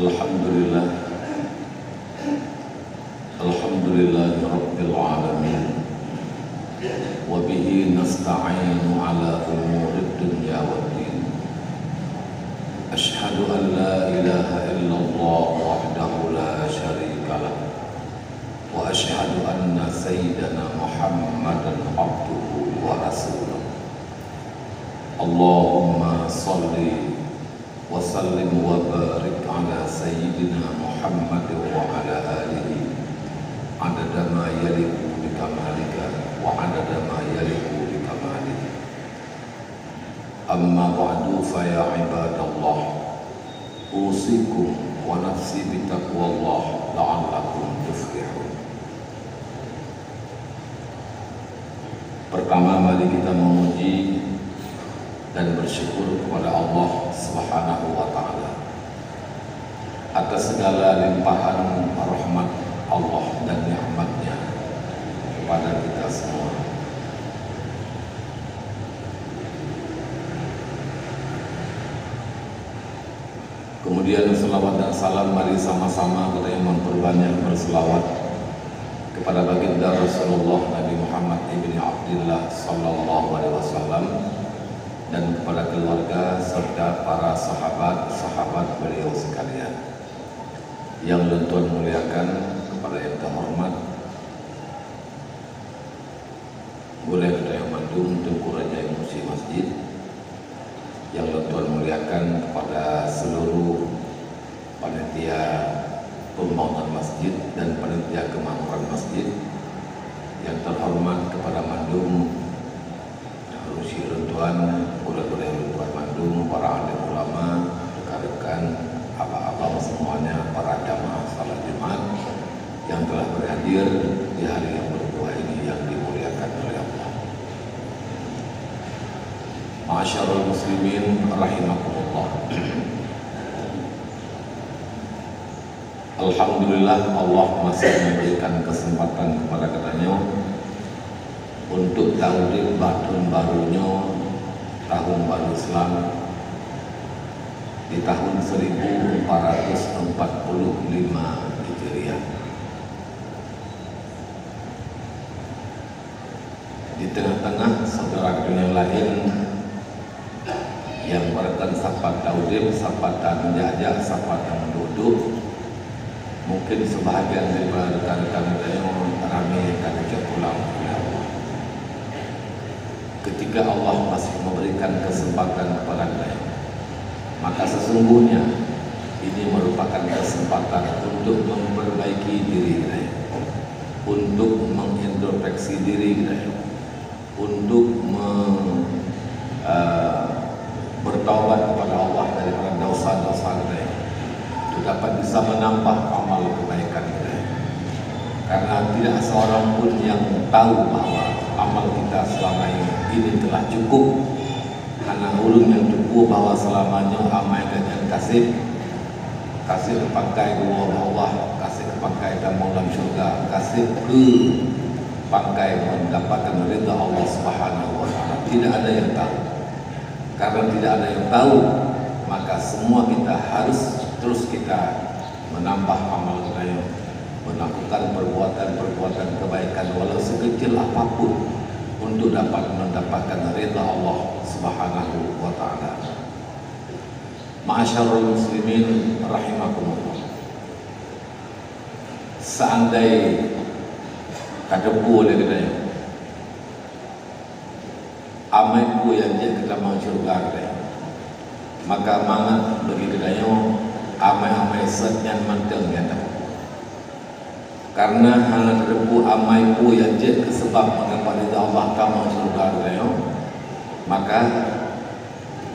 Alhamdulillah, Alhamdulillah Rabbil Alamin. Wa bihi nasta'inu ala umurid dunya waddin. Ashhadu an la ilaha illallah wahdahu la syarika lah. Wa ashhadu anna sayyidana Muhammadan abduhu wa rasuluh. Allahumma salli wa sallim wa barik ala sayyidina Muhammad wa ala alihi adada ma yaliku bi kamalika wa adada ma yaliku bi kamalika. Amma ba'du fa ya ibadallah, usikum wa nafsi bi taqwallah la'allakum tuflihun. Pertama, mari kita memuji dan bersyukur kepada Allah Subhanahu wa ta'ala atas segala limpahan rahmat Allah dan nikmatnya kepada kita semua. Kemudian selawat dan salam, mari sama-sama kita yang memperbanyak berselawat kepada baginda Rasulullah Nabi Muhammad ibn Abdullah sallallahu alaihi wasallam dan kepada keluarga serta para sahabat-sahabat beliau sekalian. Yang Tuhan muliakan, kepada yang terhormat Boleh Kedai Mandung Tengku Raja Musi Masjid. Yang Tuhan muliakan, kepada seluruh panitia pembangunan masjid dan panitia kemakmuran masjid. Yang terhormat kepada Mandung Rusi Runtuan, Budak-budak Runtuan Mandung, para alim ulama, rekan-rekan, abang-abang semuanya, para jamaah salat Jumat yang telah berhadir di hari yang bertuah ini yang dimuliakan oleh Allah. Ma'asyarul muslimin rahimakumullah. Alhamdulillah, Allah masih memberikan kesempatan kepada katanya untuk tahun barunya, tahun baru Islam di tahun 1445 Hijriah. Di tengah-tengah saudara yang lain yang merupakan sahabat Daudib, sahabat menjajah, sahabat menduduk, mungkin sebahagian daripada rekan-rekan yang ramai kerja pulang. Ketika Allah masih memberikan kesempatan kepada kita, maka sesungguhnya ini merupakan kesempatan untuk memperbaiki diri kita, untuk mengintrospeksi diri kita, untuk bertaubat kepada Allah daripada dosa-dosa kita, untuk dapat bisa menambah amal kebaikan kita. Karena tidak seorang pun yang tahu bahwa amal kita selama ini telah cukup. Hanya ulun yang cukup bahwa selamanya amal dan kasih pakai dua Allah, kasih pakai dalam dalam syurga, kasih ke pakai mendapatkan ridha Allah Subhanahu wa ta'ala. Tidak ada yang tahu. Karena tidak ada yang tahu, maka semua kita harus terus kita menambah amal kita, melakukan perbuatan-perbuatan kebaikan walau sekecil apapun untuk dapat mendapatkan ridha Allah Subhanahu wa ta'ala. Ma'asyarul muslimin rahimakumullah. Seandai kadepu oleh kita amaiku yang dia kita mau syurga kita, maka mangat bagi kita amai-amai setnya manteng yang tak. Karena hanya terdepu amaiku yang dia sebab mengapa ridha Allah kamu surga kita, maka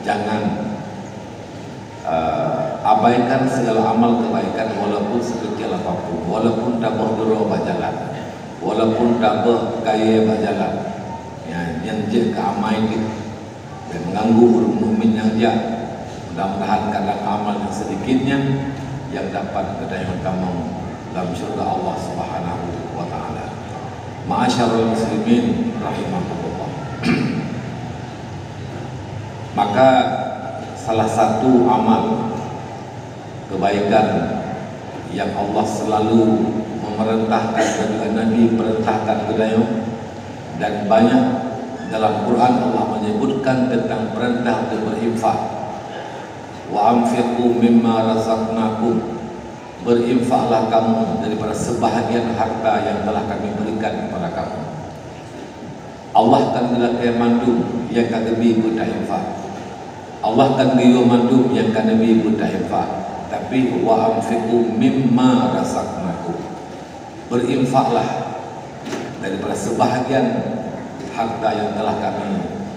jangan abaikan segala amal kebaikan walaupun sekecil apapun, walaupun tabah duro berjalan, walaupun tabah kaya berjalan, yang dia keamai kita dan mengganggu orang mukmin yang dia. Mudah-mudahan kadang amal yang sedikitnya yang dapat kedayaan kamu dalam syurga Allah Subhanahu wa ta'ala. Ma'asyarul muslimin rahimakumullah. Maka salah satu amal kebaikan yang Allah selalu memerintahkan kepada Nabi, perintahkan kepada, dan banyak dalam Quran Allah menyebutkan tentang perintah untuk berinfak. Wa anfiqu mimma razaqnakum, berinfaklah kamu daripada sebahagian harta yang telah kami berikan kepada kamu. Allah akan melakukan mandum yang kami buta infak. Allah akan beri mandum yang kami buta infak. Tapi wa anfiqu mimma razaqnakum, berinfaklah daripada sebahagian harta yang telah kami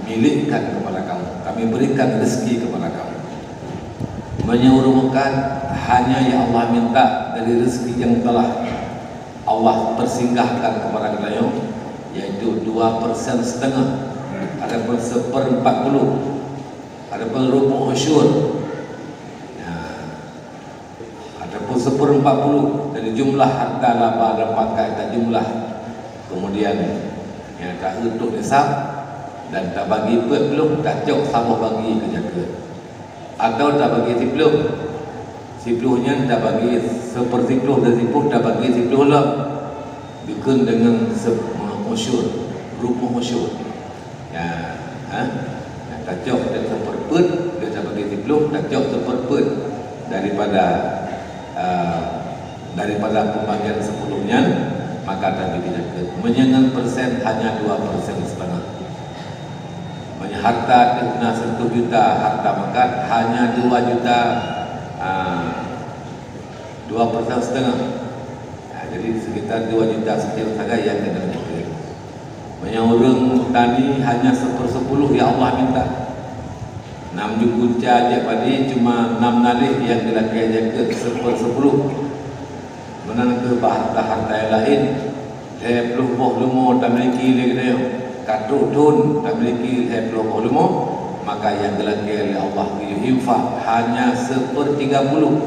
milikkan kepada kamu, kami berikan rezeki kepada kamu. Menyuruhkan hanya yang Allah minta dari rezeki yang telah Allah persinggahkan kepada kita, yaitu 2,5%, ada pun 1/40, ada pun rubu' usyur, ada pun 1/40 dari jumlah harta laba dan pakai dan jumlah kemudian yang tak untuk nisab dan tak bagi belum tak jauh sama bagi kejaga, atau tak bagi sipluhnya tak bagi 1/10 dari sipluh, tak bagi sipluh lah bikin dengan usyur, rubuh usyur tak jauh dan 1/4 dia tak bagi sipluh, tak jauh 1/4 daripada pembagian sebelumnya, maka tak dijaga. Menyengang persen hanya 2,5%. Banyak harta kena 1 juta harta makan hanya 2 juta 2,5%. Jadi sekitar 2 juta sekian saja yang kena dijaga. Banyak orang tani hanya 1/10 yang Allah minta. 6 juta dia padi cuma 6 nalih yang dilakukan jaga 1/10. Menang ke harta yang lain, peluk lumo tak memiliki lagi dia, kaduk tun tak memiliki peluk lumo, maka yang dilakukan oleh Allah infak hanya 1/30,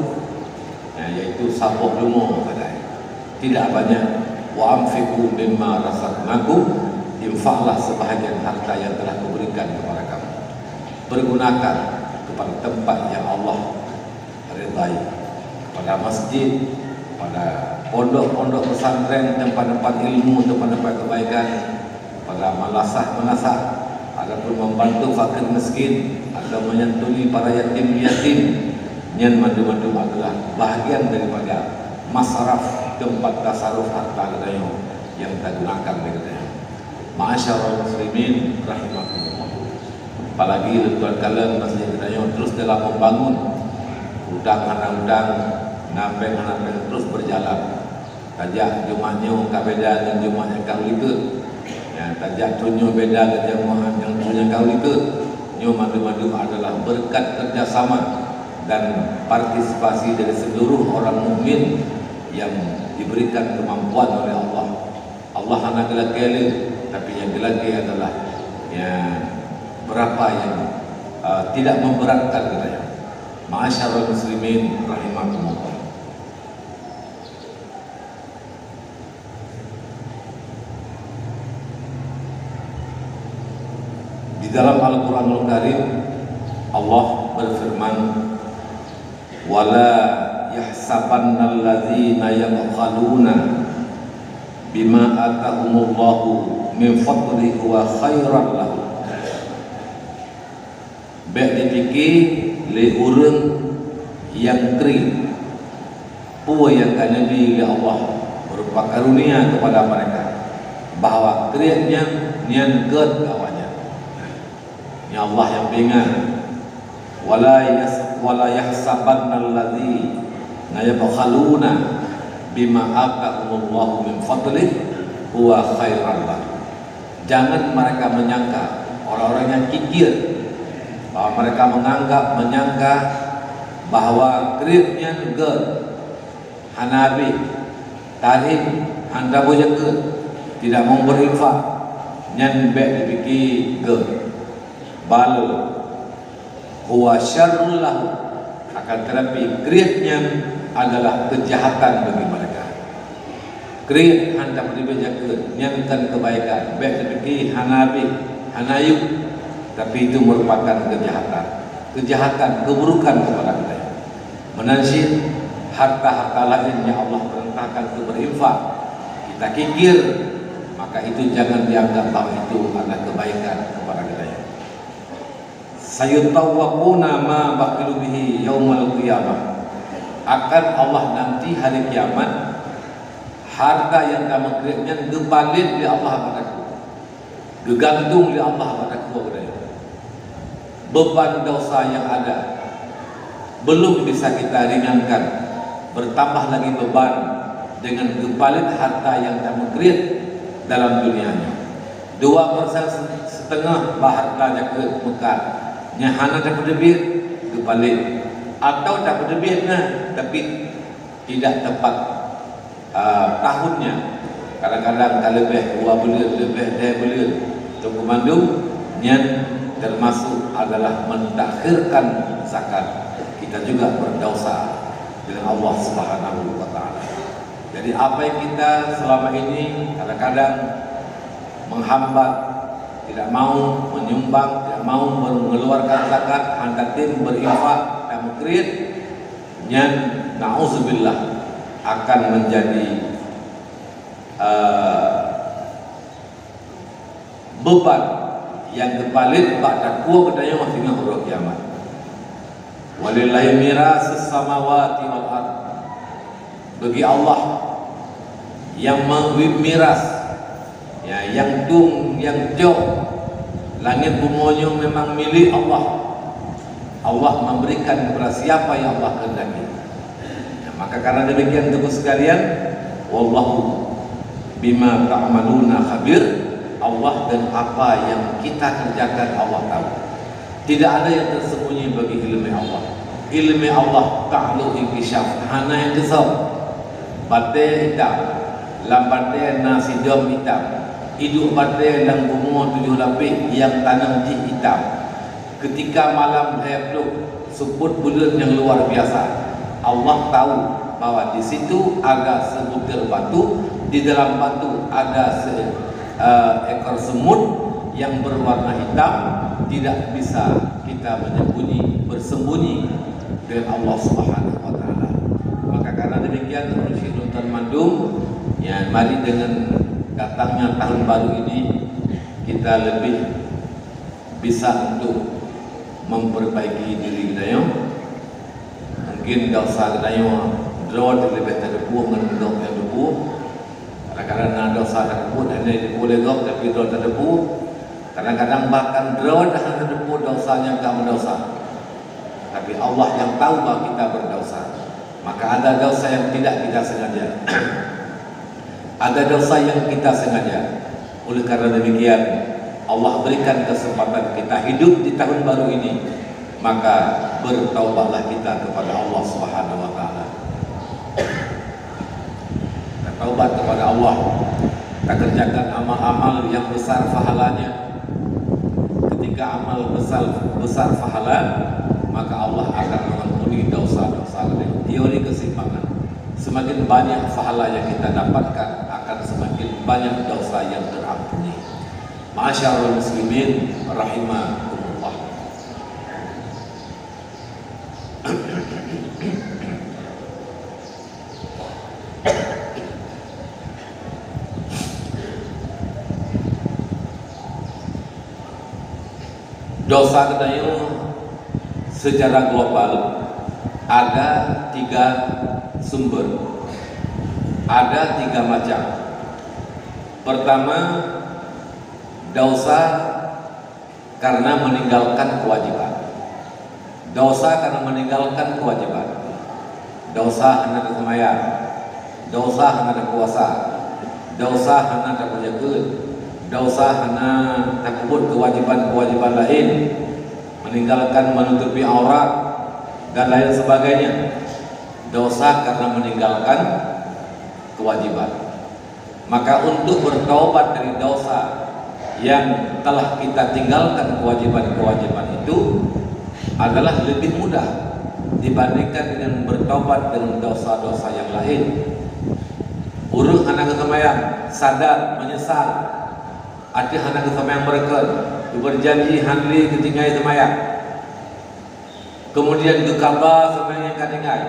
yaitu sabuk lumo katanya, tidak banyak. Wa anfiqu mimma razaqnakum, infaklah sebahagian harta yang telah kuberikan kepada kamu, pergunakan kepada tempat yang Allah ridai, pada masjid, pada pondok-pondok pesantren, tempat-tempat ilmu, tempat-tempat kebaikan, pada malasah, ataupun membantu fakir miskin, atau menyantuni para yatim-yatim. Yang mandu-mandu adalah bahagian daripada masraf, tempat tasarruf harta kita yang kita gunakan kita. Ma'asyarul muslimin rahimakumullah. Apalagi tuan kalian masih kita terus dalam membangun udang terus berjalan. Tajak Jumatnya beda dengan Jumatnya kau itu. Tajak tunyo beda dengan yang punya kau itu. Nyo madu-madu adalah berkat kerjasama dan partisipasi dari seluruh orang mukmin yang diberikan kemampuan oleh Allah. Allah hanya gelak-gelak, tapi yang gelak adalah berapa yang tidak memberatkan kita. Ma'asyarul muslimin rahimakumullah. Di dalam Al-Quranul Karim Allah berfirman, wala yahsabanna alladzina yabkhaluna bima atahumullahu min fadlihi wa khairan lahum. Baik dipikir le urang yang kering puwa yang akan diberi oleh Allah berupa karunia kepada mereka, bahawa kriatnya nian ged awalnya. Ya Allah yang bingan, wala yahsabanna alladzina yabkhaluna bima atahumullahu min fadlihi huwa khairan lahum. Jangan mereka menyangka, orang-orang yang kikir, bahwa mereka menyangka bahwa kriatnya ged hanabi tarik anda boleh ke tidak mau berinfak nyan baik dipikir ke bal huwa syarrul lahu, akan tetapi kriatnya adalah kejahatan bagi mereka. Kriat anda boleh jaga nyankan kebaikan baik dipikir hanabi hanayuk, tapi itu merupakan kejahatan, keburukan kepada kita. menansyid harta-harta lain yang Allah perintahkan untuk berinfak, kita kikir, maka itu jangan dianggap bahwa itu adalah kebaikan kepada kita. Sayutawwaquna ma baqilu bihi yaumal qiyamah. Akan Allah nanti hari kiamat harta yang kamu create-nya gebalin di Allah padaku, gegantung di Allah padaku. Beban dosa yang ada belum bisa kita ringankan, bertambah lagi beban dengan gebalin harta yang kamu create dalam dunianya. 2,5% hartanya ke Mekah, nyahana dapat debit gebalin, atau dapat debitnya tapi tidak tepat tahunnya. Kadang-kadang kalau lebih 2 bulan, lebih 2 bulan untuk komandum yang termasuk adalah mentakhirkan zakat. Kita juga berdosa dengan Allah Subhanahu wa taala. Jadi apa yang kita selama ini kadang-kadang menghambat, tidak mau menyumbang, tidak mau mengeluarkan zakat, handatin berinfak dan mukrid, yang na'udzubillah akan menjadi beban yang kepalit pada kuah kedaya maksudnya huruf kiamat. Walillahi mirasus samawati wal ard. Bagi Allah yang memiras, ya, yang jauh langit bumi memang milik Allah. Allah memberikan kepada siapa yang Allah kehendaki. Ya, maka karena demikian teman sekalian, wallahu bima ta'maluna khabir. Allah dan apa yang kita kerjakan Allah tahu. Tidak ada yang tersembunyi bagi ilmu Allah. Ilmu Allah ta'lu inkishaf, hana yang kesal. Bate hitam, lambate nasi dom hitam, hidup bate dan bunga 7 lapis yang tanam di hitam. Ketika malam saya peluk sebut bulan yang luar biasa, Allah tahu bahwa di situ ada sebutir batu, di dalam batu ada ekor semut yang berwarna hitam. Tidak bisa kita bersembunyi dengan Allah Subhanahu wa taala. Maka karena demikian Rashidun Tan Mandum, ya, mari dengan datangnya tahun baru ini kita lebih bisa untuk memperbaiki diri kita. Mungkin tidak usah kita draw lebih terdepu dengan yang debu. Kadang-kadang ada dosa terdepu dan ini boleh gok tapi draw terdepu. Kadang-kadang bahkan draw dan terdepu dosanya tak berdosa. Tapi Allah yang tahu bahwa kita berdosa. Maka ada dosa yang tidak kita sengaja. Ada dosa yang kita sengaja. Oleh karena demikian, Allah berikan kesempatan kita hidup di tahun baru ini. Maka bertaubatlah kita kepada Allah Subhanahu wa taala. Taubat kepada Allah. Kita kerjakan amal-amal yang besar pahalanya. Ketika amal besar pahala, maka Allah akan mengampuni dosa-dosa. Teori kesimpangan. Semakin banyak pahala yang kita dapatkan, akan semakin banyak dosa yang terampuni. Ma'asyiral muslimin rahimakumullah. Dosa kedaya secara global ada 3 sumber, ada 3 macam. Pertama, dosa karena meninggalkan kewajiban. Dosa karena meninggalkan kewajiban. Dosa hanya sembahyang, dosa hanya puasa, dosa hanya berjaga, dosa hanya takut kewajiban-kewajiban lain, meninggalkan menutupi aurat dan lain sebagainya. Dosa karena meninggalkan kewajiban. Maka untuk bertaubat dari dosa yang telah kita tinggalkan kewajiban-kewajiban itu adalah lebih mudah dibandingkan dengan bertaubat dengan dosa-dosa yang lain. Urus anak kesemayang, sadar, menyesal. Ada anak kesemayang mereka berjanji handli ketinggai semayang. kemudian gekaba sebenarnya kadingai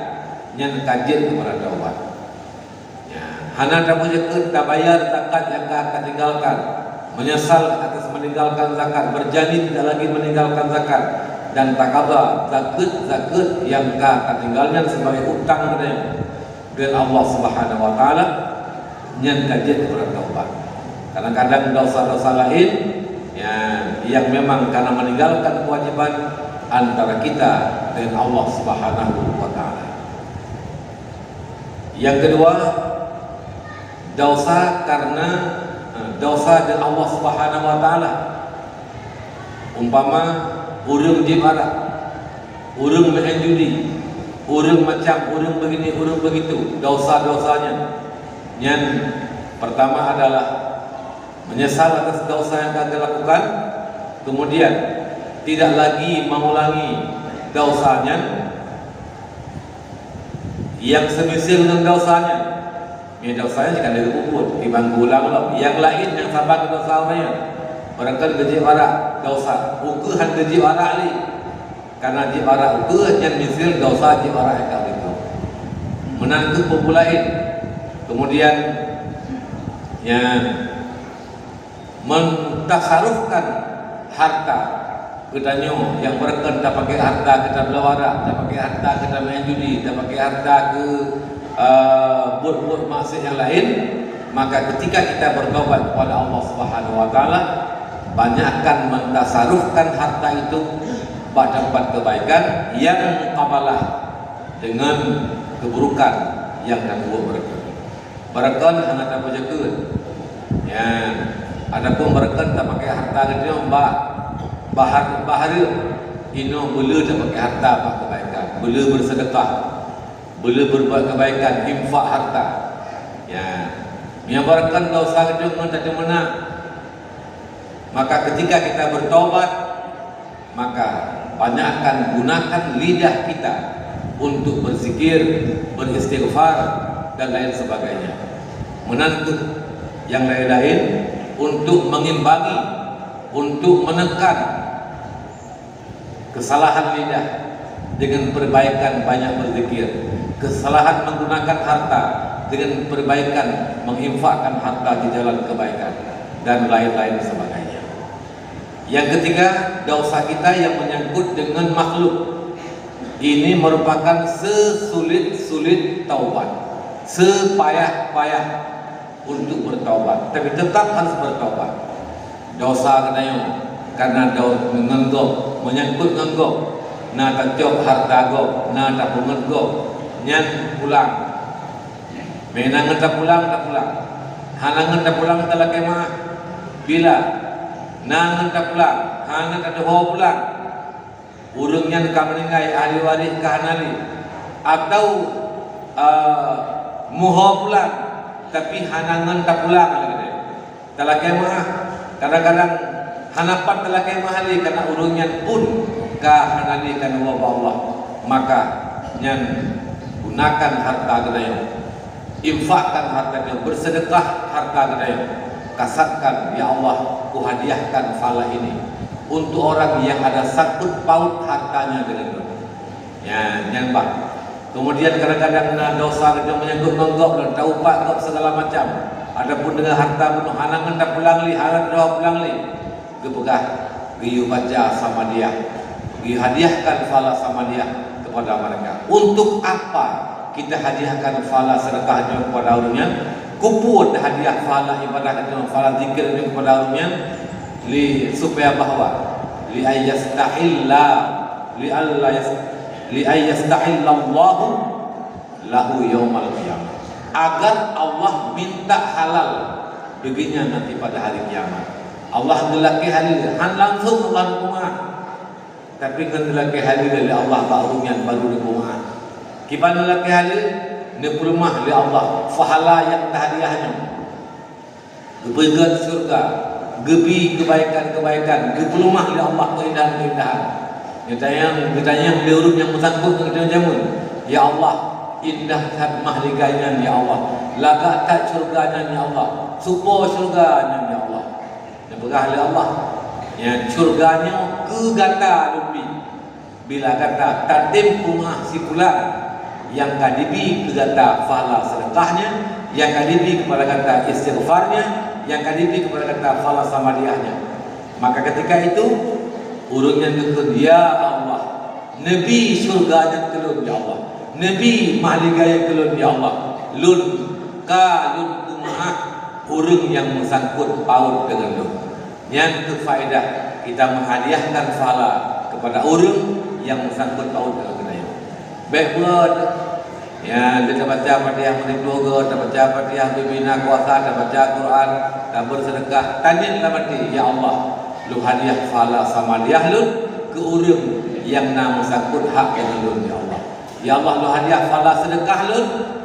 nyan kajian kepada taubat. Ya, hana tak punya tak bayar zakat yang akan tinggalkan, menyesal atas meninggalkan zakat, berjanji tidak lagi meninggalkan zakat, dan takaba zakat yang akan tinggalnya sebagai hutang dengan Allah Subhanahu Wa Taala, nyan kajian kepada taubat. Kadang-kadang dosa-dosa lain yang memang karena meninggalkan kewajiban antara kita dengan Allah Subhanahu Wa Taala. Yang kedua, dosa karena dosa dengan Allah Subhanahu Wa Taala. Umpama urang jibara, urang main judi, urang macam, urang begini, urang begitu, dosa-dosanya. Yang pertama adalah menyesal atas dosa yang telah dilakukan, kemudian tidak lagi mengulangi dosanya yang semisal dengan dosanya. Ini dosanya jika dari kubur dibanggu ulang loh. Yang lain yang sabar dosanya, barangkali gaji warak dosa, ukuhan gaji warak li, karena gaji warak ukuhan yang misal dosa gaji warak yang itu menantu populain. Kemudian mentasarufkan harta kita yang berken tak pakai harta kita belawara, tak pakai harta kita main judi, tak pakai harta ke buat-buat maksiat yang lain. Maka ketika kita bertobat kepada Allah Subhanahu Wa Taala, banyakkan mentasarufkan harta itu pada kebaikan yang muqabalah dengan keburukan yang dan buat berken. Berken hanya tak berjaga. Ya, adapun berken tak pakai harta kita bahar ino bela tak pakai harta pak kebaikan, bela bersedekah, bela berbuat kebaikan, infak harta. Ya, yang berken dosa kita tak mana. Maka ketika kita bertobat, maka banyakkan gunakan lidah kita untuk berzikir, beristighfar dan lain sebagainya. Menantu yang lain-lain untuk mengimbangi, untuk menekan kesalahan lidah dengan perbaikan banyak berzikir, kesalahan menggunakan harta dengan perbaikan menginfakkan harta di jalan kebaikan dan lain-lain sebagainya. Yang ketiga, dosa kita yang menyangkut dengan makhluk. Ini merupakan sesulit-sulit taubat, sepayah-payah untuk bertaubat, tapi tetap harus bertaubat. Dosa karena mengenggok, menyangkut mengenggok, na tak jauh harta gok, na tak mengenggok, nyan pulang, menangan tak pulang, hanangan tak pulang telah kemah, bila nangan tak pulang, hangan tak doa pulang, urungnya kameningai ahli waris kahanali, atau muha pulang, tapi hanangan tak pulang lagi. Telah kemah, kadang-kadang hanapan telah kemah lagi karena urungnya pun kahanali kan wabah Allah. Maka nyan gunakan harta kita, infakkan harta kita, bersedekah harta kita, kasatkan ya Allah, ku hadiahkan fala ini untuk orang yang ada sangkut paut hartanya dengan ya nyambang. Kemudian kadang-kadang dosa kita menyangkut nonggok dan taubat kok segala macam. Adapun dengan harta penuh hanangan tak pulang li, halan doa pulang li, kepegah giyu baca sama dia, giyu hadiahkan fala sama dia kepada mereka. Untuk apa kita hadiahkan fala sedekahnya kepada orangnya? Kupun hadiah fala ibadah kita, fala zikir ini kepada orangnya, supaya bahwa li ayyastahilla li ayyastahillallahu lahu yaumal qiyamah, agar Allah minta halal baginya nanti pada hari kiamat. Allah gelaki halil han langsung Allah rumah, tapi kan gelaki halil dari Allah barunya baru di rumah. Kipan gelaki halil ni rumah li Allah fahala yang hadiahnya, kebaikan surga, gebi kebaikan-kebaikan, geplumah li Allah keindahan-keindahan. Kita yang diurut yang bersangkut dengan jamun. Ya Allah, indah khidmah liganya ya Allah, laga tak surganya ya Allah, supo surganya ya Allah. Dan berkah Allah, ya surganya ke ganda lebih Bila kata tatim kumah si fulan, yang kadibi kata fahala sedekahnya, yang kadibi kepada kata istighfarnya, yang kadibi kepada kata fahala samadiyahnya. Maka ketika itu urungnya dukun, ya Allah, Nabi surganya kelun ya Allah, Nabi mahligaya kelun ya Allah, lun ka lun kumah urung yang bersangkut paut dengan lu. Yang itu faedah kita menghadiahkan fahala kepada urung yang bersangkut paut dengan kita. Baik buat ya, kita baca Fatihah menibloga, kita baca Fatihah bibina kuasa, kita baca Quran, kita bersedekah. Tanya dalam hati, ya Allah, lu hadiah fahala sama dia lu ke urung yang nama sangkut hak dengan lu ya Allah. Ya Allah, lu hadiah fahala sedekah lu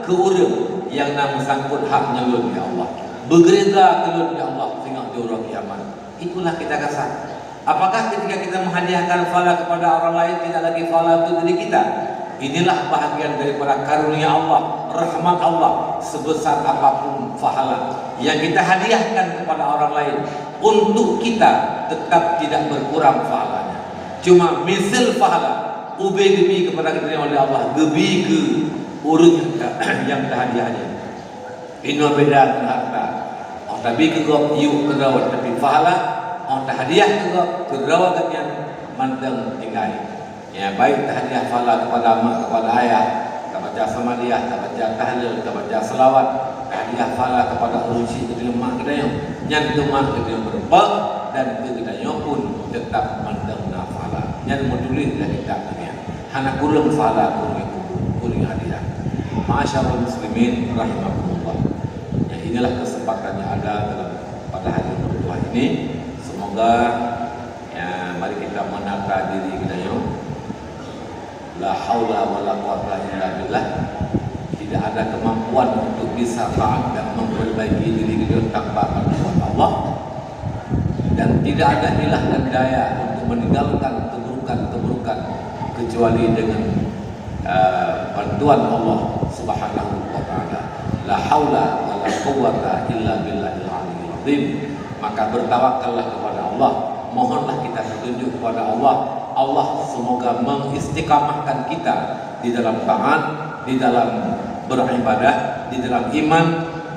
ke urung yang nama sangkut haknya lu ya Allah. Bergereza ke lu ya Allah sehingga di orang kiamat. Itulah kita kasar. Apakah ketika kita menghadiahkan fahala kepada orang lain tidak lagi fahala untuk diri kita? Inilah bahagian daripada karunia Allah, rahmat Allah. Sebesar apapun fahala yang kita hadiahkan kepada orang lain, untuk kita tetap tidak berkurang fahalanya. Cuma misal fahala ubay gebi kepada kita oleh Allah, gebi ke urut yang hadiahnya. Ini beda dengan harta. Oh tapi kegop yuk kerawat, tapi fahala oh hadiah kegop kerawat yang manteng tinggal. Ya baik hadiah fahala kepada mak, kepada ayah, kita baca samadiyah, kita baca tahlil, kita baca selawat. Hadiah fahala kepada urusi kedua mak kita yang nyantu mak kita yang berbak, dan kita yang pun tetap mandang fahala. Yang modulilah kita dunia. Hana kurang fahala kurang hadiah. Masyaallah muslimin rahimakumullah. Ya inilah kesempatan yang ada dalam pada hari bertuah ini. Semoga ya mari kita menata diri kita yang la haula wala quwata illa billah. Tidak ada kemampuan untuk bisa taat dan memperbaiki diri kita tanpa bantuan Allah, dan tidak ada hilah dan daya untuk meninggalkan keburukan-keburukan kecuali dengan bantuan Allah Subhanahu wa taala. La haula wala quwata illa billahil aliyyil azim. Maka bertawakallah kepada Allah, mohonlah kita petunjuk kepada Allah. Allah semoga mengistiqamahkan kita di dalam taat, di dalam beribadah, di dalam iman,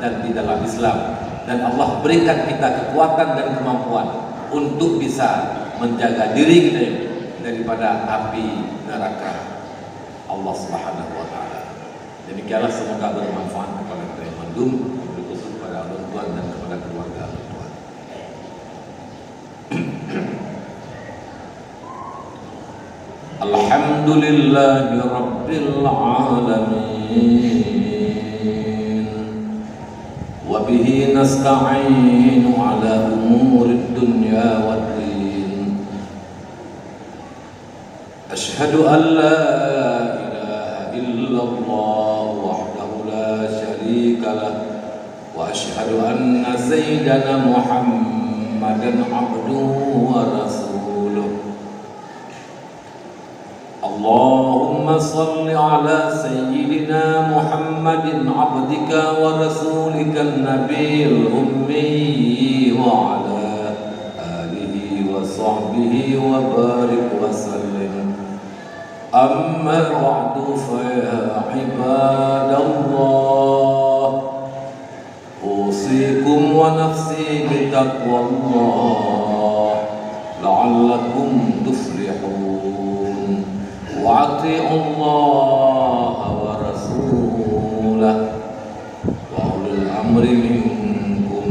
dan di dalam Islam. Dan Allah berikan kita kekuatan dan kemampuan untuk bisa menjaga diri kita daripada api neraka Allah Subhanahu wa taala. Demikianlah, semoga bermanfaat kepada kita yang mendum, khusus kepada orang tua dan kepada keluarga orang tua. Alhamdulillahi Rabbil Alamin, wa bihi nasta'inu ala umurid dunya waddin. Ashhadu an la ilaha illallah wahdahu la syarika lah, wa ashhadu anna sayyidana Muhammadan abduhu wa rasuluh. Allahumma salli ala sayyidina Muhammadin abdika wa rasulika nabiyil ummi wa ala alihi wa sahbihi wa barik wa sallim. Amma ba'du fa ya ibadallah, usikum wa nafsi bitaqwallah la'allakum tuflihun. وَأَطِيعُوا اللَّهَ وَرَسُولَهُ وَأُولِي الْأَمْرِ مِنكُمْ.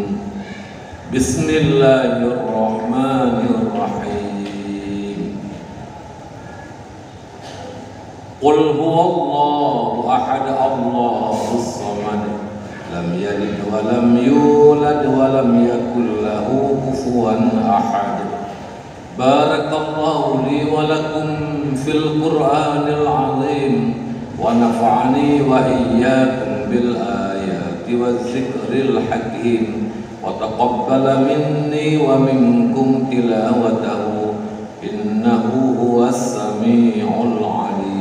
بسم الله الرحمن الرحيم. قل هو الله أحد الله الصمد لم يلد ولم يولد ولم يكن له كفوا أحد. Barakallahu li wa lakum fil Qur'anil azim, wa nafa'ani wa iyyakum bil ayati waz zikril hakim, wa taqabbala minni wa minkum tilawatahu, innahu huwas sami'ul alim.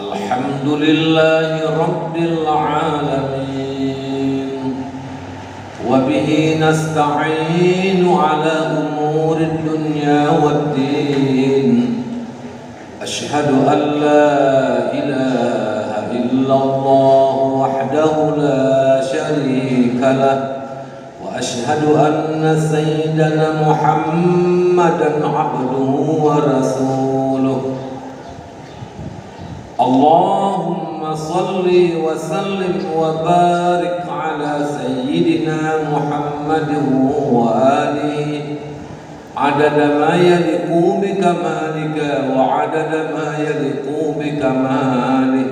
الحمد لله رب العالمين وبه نستعين على أمور الدنيا والدين أشهد أن لا إله إلا الله وحده لا شريك له وأشهد أن سيدنا محمدا عبده ورسوله اللهم صل وسلم وبارك على سيدنا محمد وآله عدد ما يليق بكمالك وعدد ما يليق بكماله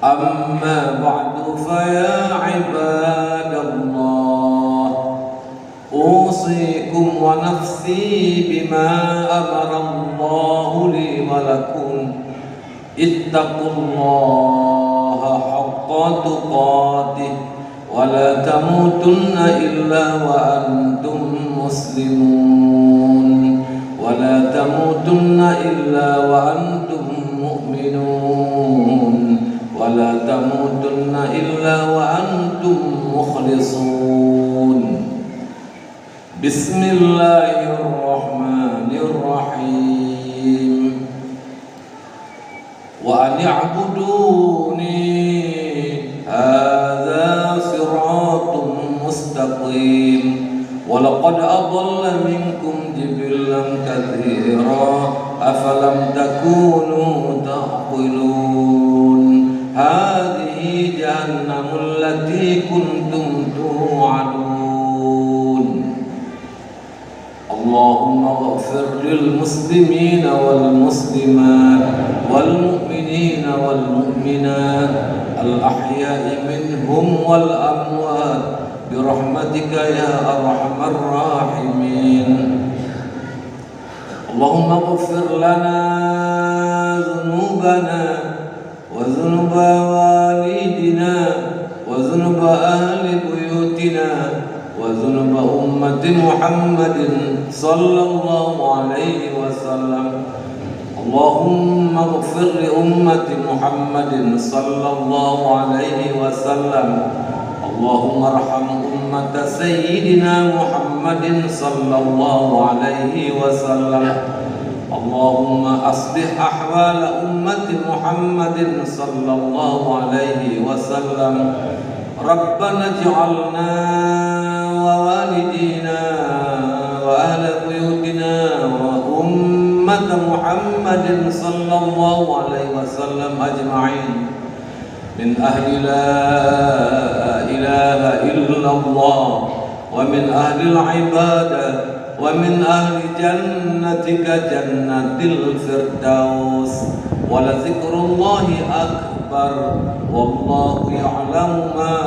أما بعد فيا عباد الله أوصيكم ونفسي بما أمر الله لي ولكم اتقوا الله حق تقاته ولا تموتن إلا وأنتم مسلمون ولا تموتن إلا وأنتم مؤمنون ولا تموتن إلا وأنتم مخلصون بسم الله الرحمن الرحيم وأن اعبدوني هذا صراط مستقيم ولقد أضل منكم جبلا كثيرا أفلم تكونوا تعقلون هذه جهنم التي كنتم توعدون اللهم اغفر للمسلمين والمسلمات والمؤمنين والمؤمنات الأحياء منهم والأموات برحمتك يا أرحم الراحمين اللهم اغفر لنا ذنوبنا وذنوب والدنا وذنوب أهل بيوتنا وذنوب أمة محمد صلى الله عليه وسلم اللهم اغفر لأمة محمد صلى الله عليه وسلم اللهم ارحم أمة سيدنا محمد صلى الله عليه وسلم اللهم أصلح أحوال أمة محمد صلى الله عليه وسلم ربنا اجعلنا ووالدينا وأهل بيوتنا وأمة محمد صلى الله عليه وسلم أجمعين من أهل لا إله إلا الله ومن أهل العبادة ومن أهل جنتك جنة الفردوس ولذكر الله أكبر والله يعلم ما